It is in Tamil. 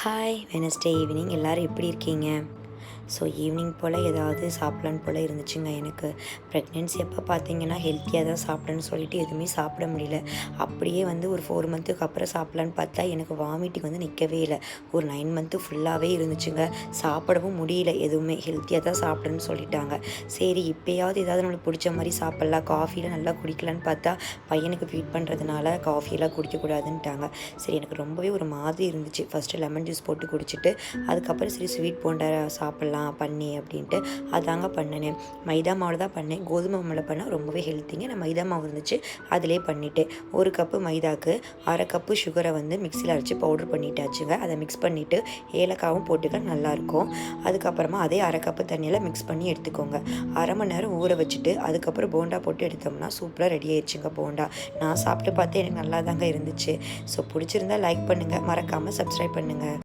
ஹாய் வெனஸ்டே ஈவினிங் எல்லோரும் எப்படி இருக்கீங்க? ஸோ ஈவினிங் போல் ஏதாவது சாப்பிட்லான்னு போல் இருந்துச்சுங்க. எனக்கு ப்ரெக்னென்சி அப்போ பார்த்தீங்கன்னா ஹெல்த்தியாக தான் சாப்பிடணும்னு சொல்லிட்டு எதுவுமே சாப்பிட முடியல. அப்படியே ஒரு 4 மந்த்துக்கு அப்புறம் சாப்பிட்லான்னு பார்த்தா எனக்கு வாமிட்டிங் நிற்கவே இல்லை. ஒரு 9 மந்த்து ஃபுல்லாகவே இருந்துச்சுங்க. சாப்பிடவும் முடியல, எதுவுமே ஹெல்த்தியாக தான் சாப்பிடணும்னு சொல்லிட்டாங்க. சரி இப்போயாவது ஏதாவது நம்மளுக்கு பிடிச்ச மாதிரி சாப்பிட்லாம், காஃபியில் நல்லா குடிக்கலான்னு பார்த்தா பையனுக்கு ஃபீட் பண்ணுறதுனால காஃபியெல்லாம் குடிக்கக்கூடாதுன்ட்டாங்க. சரி எனக்கு ரொம்பவே ஒரு மாதிரி இருந்துச்சு. ஃபஸ்ட்டு லெமன் ஜூஸ் போட்டு குடிச்சிட்டு அதுக்கப்புறம் சரி ஸ்வீட் போண்டா சாப்பிட்லாம் பண்ணி அப்படின்ட்டு அதாங்க பண்ணினேன். மைதா மாவில் தான் பண்ணேன். கோதுமை மாவில் பண்ணால் ரொம்பவே ஹெல்த்திங்க. நான் மைதா மாவு இருந்துச்சு அதிலே பண்ணிவிட்டேன். 1 கப்பு மைதாக்கு 1/2 கப்பு சுகரை மிக்சியில் அரைச்சி பவுட்ரு பண்ணிட்டாச்சுங்க. அதை மிக்ஸ் பண்ணிவிட்டு ஏலக்காவும் போட்டுக்க நல்லாயிருக்கும். அதுக்கப்புறமா அதே 1/2 கப்பு தண்ணியில் மிக்ஸ் பண்ணி எடுத்துக்கோங்க. 1/2 மணி நேரம் ஊற வச்சுட்டு அதுக்கப்புறம் போண்டா போட்டு எடுத்தோம்னா சூப்பராக ரெடி ஆயிடுச்சுங்க போண்டா. நான் சாப்பிட்டு பார்த்தேன், எனக்கு நல்லா தாங்க இருந்துச்சு. ஸோ பிடிச்சிருந்தா லைக் பண்ணுங்கள், மறக்காமல் சப்ஸ்கிரைப் பண்ணுங்கள்.